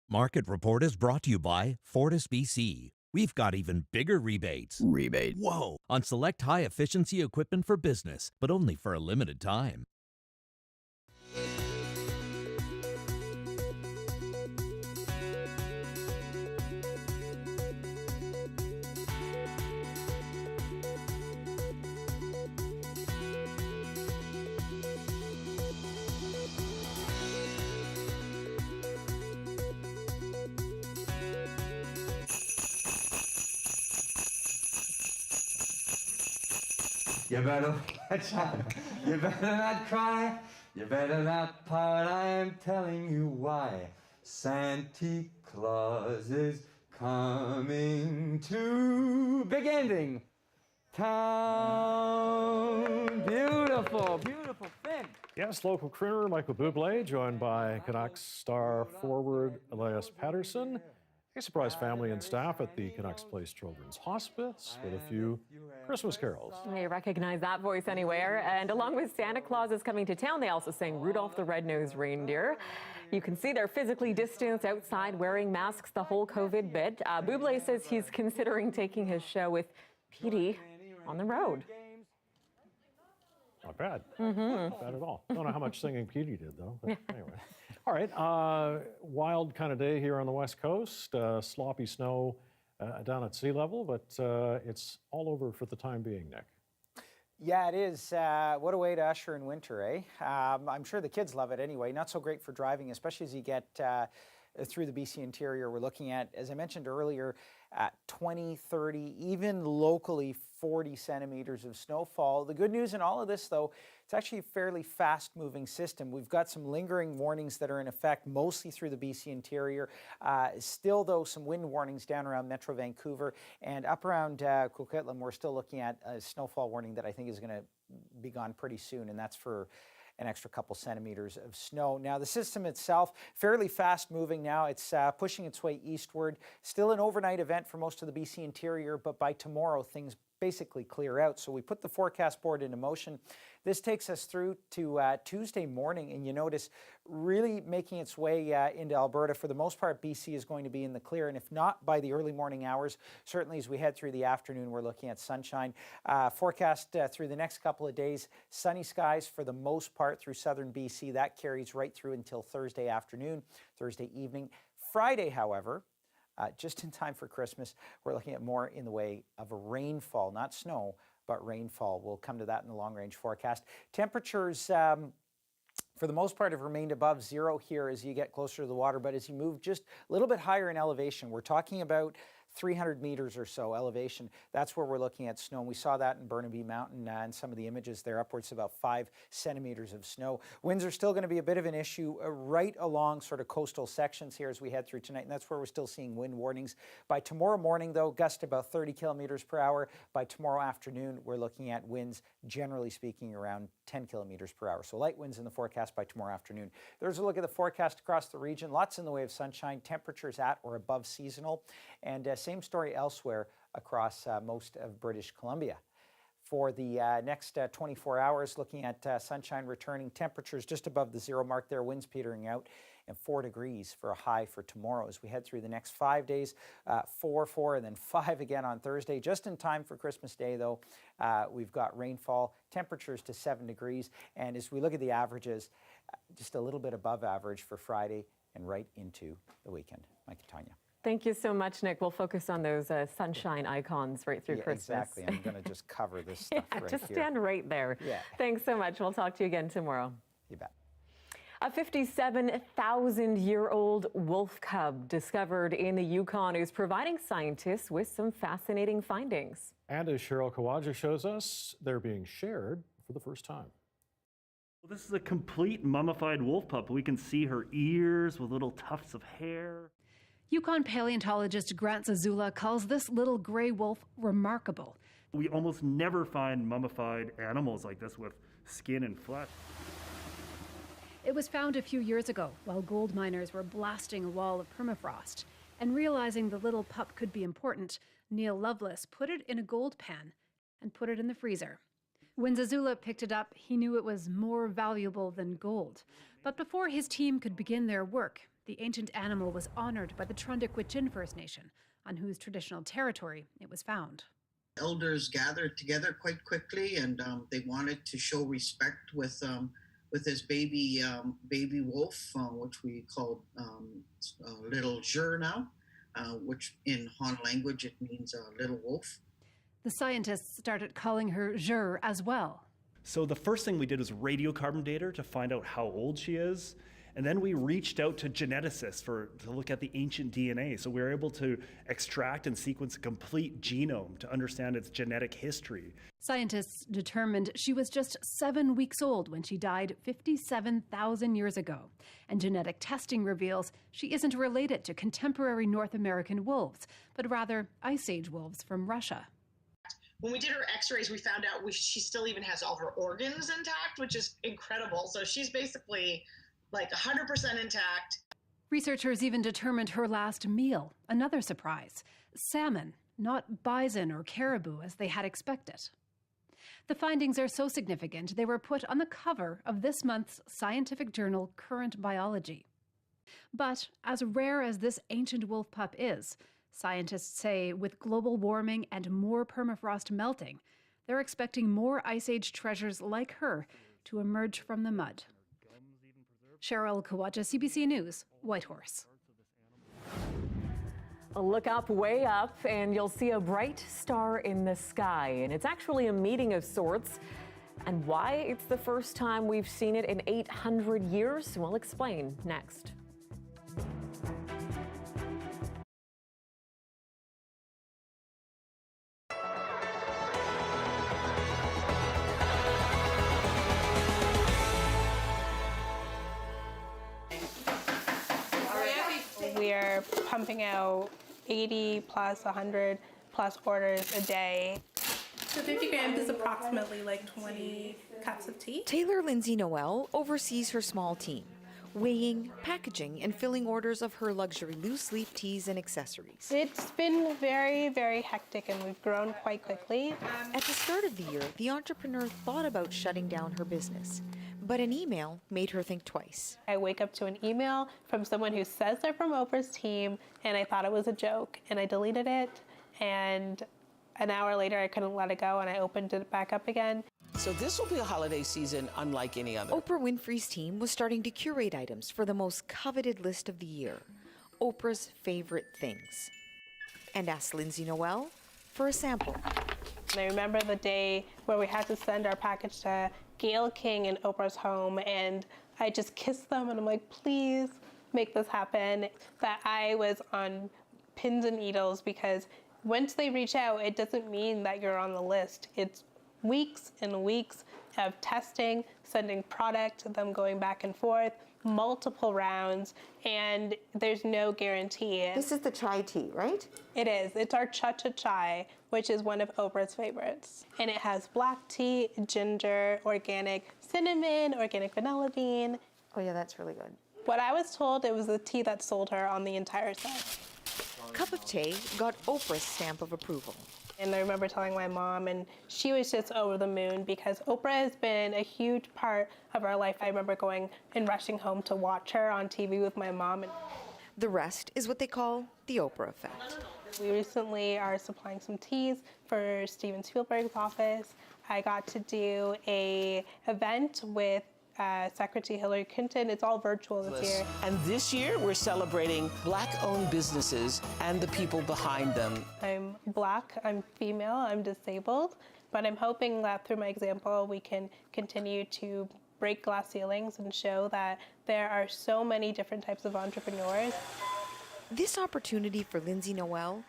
Market Report is brought to you by Fortis BC. We've got even bigger rebates. Rebate. Whoa! On select high-efficiency equipment for business, but only for a limited time. You better catch on. You better not cry. You better not pout. I am telling you why. Santa Claus is coming to big ending town. Beautiful, beautiful thing. Yes, local crooner Michael Bublé, joined by Canucks star forward Elias Patterson. He surprised family and staff at the Canucks Place Children's Hospice with a few Christmas carols. You recognize that voice anywhere. And along with Santa Claus is coming to town, they also sang Rudolph the Red-Nosed Reindeer. You can see they're physically distanced outside, wearing masks the whole COVID bit. Bublé says he's considering taking his show with Petey on the road. Not bad. Not bad at all. Don't know how much singing Petey did, though. But anyway. All right. Wild kind of day here on the West Coast. Sloppy snow down at sea level, but it's all over for the time being, Nick. Yeah, it is. What a way to usher in winter, eh? I'm sure the kids love it anyway. Not so great for driving, especially as you get through the BC interior. We're looking at, as I mentioned earlier, 20, 30, even locally 40 centimeters of snowfall. The good news in all of this, though, it's actually a fairly fast-moving system. We've got some lingering warnings that are in effect mostly through the BC interior. Still, though, some wind warnings down around Metro Vancouver and up around Coquitlam. We're still looking at a snowfall warning that I think is going to be gone pretty soon, and that's for an extra couple centimeters of snow. Now, the system itself, fairly fast moving now. It's pushing its way eastward. Still an overnight event for most of the BC interior, but by tomorrow, things basically clear out. So we put the forecast board into motion. This takes us through to Tuesday morning, and you notice really making its way into Alberta. For the most part, BC is going to be in the clear, and if not by the early morning hours, certainly as we head through the afternoon, we're looking at sunshine. Forecast through the next couple of days, sunny skies for the most part through southern BC. That carries right through until Thursday afternoon, Thursday evening. Friday, however, just in time for Christmas, we're looking at more in the way of rainfall, not snow, but rainfall. We'll come to that in the long-range forecast. Temperatures, for the most part, have remained above zero here as you get closer to the water, but as you move just a little bit higher in elevation, we're talking about 300 meters or so elevation. That's where we're looking at snow. And we saw that in Burnaby Mountain and some of the images there, upwards of about 5 centimeters of snow. Winds are still going to be a bit of an issue right along sort of coastal sections here as we head through tonight, and that's where we're still seeing wind warnings. By tomorrow morning, though, gusts about 30 kilometers per hour. By tomorrow afternoon, we're looking at winds, generally speaking, around 10 kilometers per hour. So light winds in the forecast by tomorrow afternoon. There's a look at the forecast across the region. Lots in the way of sunshine, temperatures at or above seasonal, and same story elsewhere across most of British Columbia. For the next 24 hours, looking at sunshine returning, temperatures just above the zero mark there, winds petering out, and 4 degrees for a high for tomorrow. As we head through the next 5 days, 4, and then 5 again on Thursday. Just in time for Christmas Day, though, we've got rainfall, temperatures to 7 degrees, and as we look at the averages, just a little bit above average for Friday and right into the weekend. Mike and Tanya. Thank you so much, Nick. We'll focus on those sunshine icons right through Christmas. Exactly. I'm going to just cover this stuff right just here. Stand right there. Yeah. Thanks so much. We'll talk to you again tomorrow. You bet. A 57,000-year-old wolf cub discovered in the Yukon is providing scientists with some fascinating findings. And as Czernkovich shows us, they're being shared for the first time. Well, this is a complete mummified wolf pup. We can see her ears with little tufts of hair. Yukon paleontologist Grant Zazula calls this little gray wolf remarkable. We almost never find mummified animals like this with skin and flesh. It was found a few years ago while gold miners were blasting a wall of permafrost. And realizing the little pup could be important, Neil Lovelace put it in a gold pan and put it in the freezer. When Zazula picked it up, he knew it was more valuable than gold. But before his team could begin their work, the ancient animal was honored by the Trundikwichin First Nation, on whose traditional territory it was found. Elders gathered together quite quickly, and they wanted to show respect with this baby wolf, which we called Little Jur now, which in Han language it means little wolf. The scientists started calling her Jur as well. So the first thing we did was radiocarbon date her to find out how old she is. And then we reached out to geneticists to look at the ancient DNA. So we were able to extract and sequence a complete genome to understand its genetic history. Scientists determined she was just 7 weeks old when she died 57,000 years ago. And genetic testing reveals she isn't related to contemporary North American wolves, but rather Ice Age wolves from Russia. When we did her x-rays, we found out she still even has all her organs intact, which is incredible. So she's basically like 100% intact. Researchers even determined her last meal, another surprise. Salmon, not bison or caribou as they had expected. The findings are so significant they were put on the cover of this month's scientific journal Current Biology. But as rare as this ancient wolf pup is, scientists say with global warming and more permafrost melting, they're expecting more Ice Age treasures like her to emerge from the mud. Cheryl Kawaja, CBC News, Whitehorse. Look up, way up, and you'll see a bright star in the sky. And it's actually a meeting of sorts. And why it's the first time we've seen it in 800 years, we'll explain next. We're pumping out 80 plus 100 plus orders a day. So 50 grams is approximately like 20 cups of tea. Taylor Lindsay Noel oversees her small team. weighing, packaging, and filling orders of her luxury loose leaf teas and accessories. It's been very, very hectic, and we've grown quite quickly. At the start of the year, the entrepreneur thought about shutting down her business, but an email made her think twice. I wake up to an email from someone who says they're from Oprah's team, and I thought it was a joke, and I deleted it, and an hour later I couldn't let it go, and I opened it back up again. So this will be a holiday season unlike any other. Oprah Winfrey's team was starting to curate items for the most coveted list of the year, Oprah's favorite things, and asked Lindsay Noel for a sample. And I remember the day where we had to send our package to Gail King in Oprah's home, and I just kissed them, and I'm like, please make this happen. That I was on pins and needles, because once they reach out, it doesn't mean that you're on the list. It's weeks and weeks of testing, sending product, them going back and forth, multiple rounds, and there's no guarantee. This is the chai tea, right? It is. It's our Cha-Cha Chai, which is one of Oprah's favorites. And it has black tea, ginger, organic cinnamon, organic vanilla bean. Oh yeah, that's really good. What I was told, it was the tea that sold her on the entire set. Cup of Tea got Oprah's stamp of approval. And I remember telling my mom, and she was just over the moon, because Oprah has been a huge part of our life. I remember going and rushing home to watch her on TV with my mom. The rest is what they call the Oprah effect. We recently are supplying some teas for Steven Spielberg's office. I got to do an event with Secretary Hillary Clinton. It's all virtual this year. And this year, we're celebrating Black-owned businesses and the people behind them. I'm Black, I'm female, I'm disabled, but I'm hoping that through my example, we can continue to break glass ceilings and show that there are so many different types of entrepreneurs. This opportunity for Lindsay Noel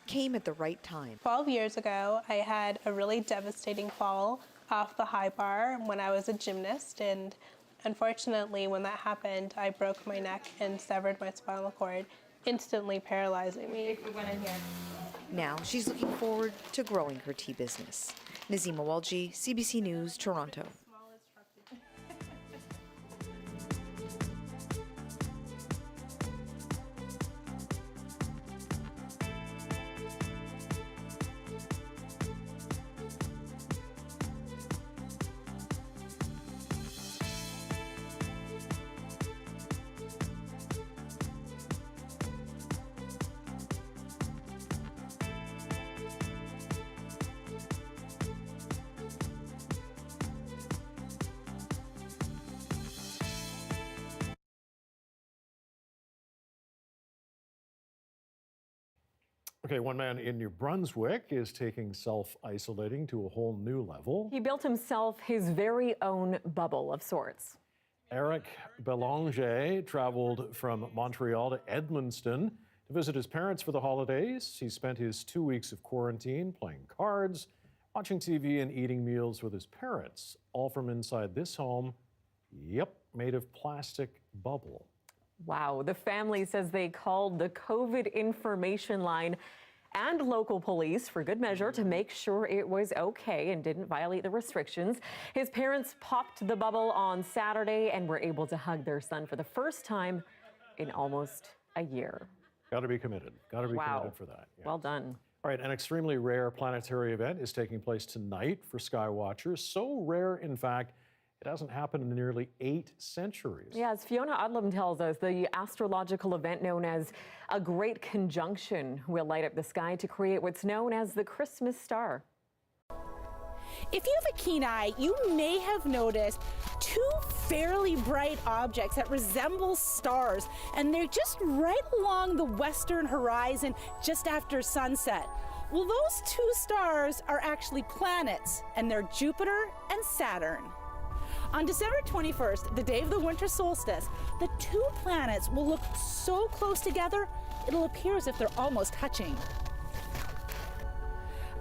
came at the right time. 12 years ago, I had a really devastating fall off the high bar when I was a gymnast, and unfortunately when that happened, I broke my neck and severed my spinal cord, instantly paralyzing me. Now she's looking forward to growing her tea business. Nazima Walji, CBC News, Toronto. Okay, one man in New Brunswick is taking self-isolating to a whole new level. He built himself his very own bubble of sorts. Eric Belanger traveled from Montreal to Edmundston to visit his parents for the holidays. He spent his 2 weeks of quarantine playing cards, watching TV, and eating meals with his parents, all from inside this home, made of plastic bubble. Wow, the family says they called the COVID information line and local police for good measure to make sure it was okay and didn't violate the restrictions. His parents popped the bubble on Saturday and were able to hug their son for the first time in almost a year. Got to be committed. Got to be committed for that. Yeah. Well done. All right, an extremely rare planetary event is taking place tonight for sky watchers. So rare, in fact, it hasn't happened in nearly 8 centuries. Yeah, as Fiona Udlam tells us, the astrological event known as a Great Conjunction will light up the sky to create what's known as the Christmas star. If you have a keen eye, you may have noticed 2 fairly bright objects that resemble stars, and they're just right along the western horizon just after sunset. Well, those 2 stars are actually planets, and they're Jupiter and Saturn. On December 21st, the day of the winter solstice, the 2 planets will look so close together, it'll appear as if they're almost touching.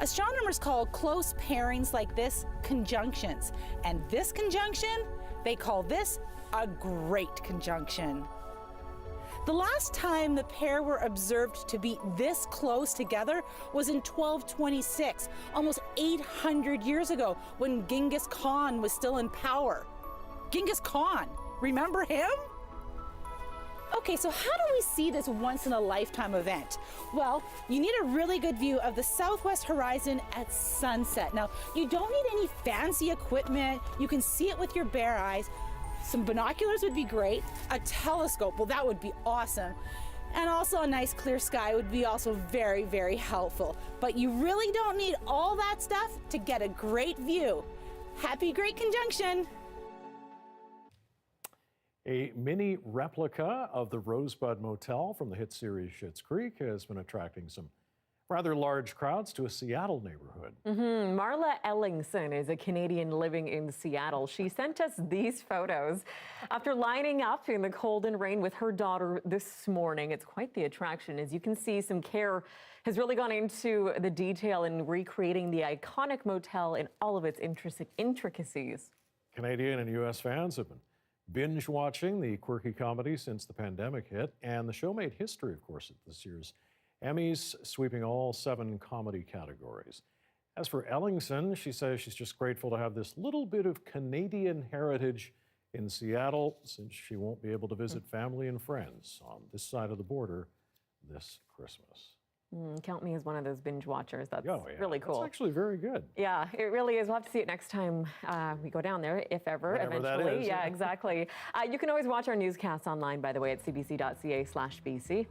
Astronomers call close pairings like this conjunctions, and this conjunction, they call this a great conjunction. The last time the pair were observed to be this close together was in 1226, almost 800 years ago, when Genghis Khan was still in power. Genghis Khan, remember him? Okay, so how do we see this once-in-a-lifetime event? Well, you need a really good view of the southwest horizon at sunset. Now, you don't need any fancy equipment. You can see it with your bare eyes. Some binoculars would be great. A telescope, well, that would be awesome. And also a nice clear sky would be also very, very helpful. But you really don't need all that stuff to get a great view. Happy Great Conjunction! A mini replica of the Rosebud Motel from the hit series Schitt's Creek has been attracting some rather large crowds to a Seattle neighborhood. Marla Ellingson is a Canadian living in Seattle. She sent us these photos after lining up in the cold and rain with her daughter this morning. It's quite the attraction. As you can see, some care has really gone into the detail in recreating the iconic motel in all of its intricacies. Canadian and U.S. fans have been binge watching the quirky comedy since the pandemic hit, and the show made history, of course, at this year's Emmys, sweeping all 7 comedy categories. As for Ellingson, she says she's just grateful to have this little bit of Canadian heritage in Seattle, since she won't be able to visit family and friends on this side of the border this Christmas. Count me as one of those binge watchers. That's really cool. That's actually very good. Yeah, it really is. We'll have to see it next time we go down there, if ever, Whenever eventually. that is. Yeah, exactly. You can always watch our newscasts online, by the way, at cbc.ca/BC. Going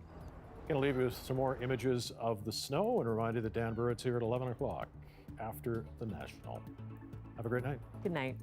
to leave you with some more images of the snow and remind you that Dan Burrett's here at 11 o'clock after the National. Have a great night. Good night.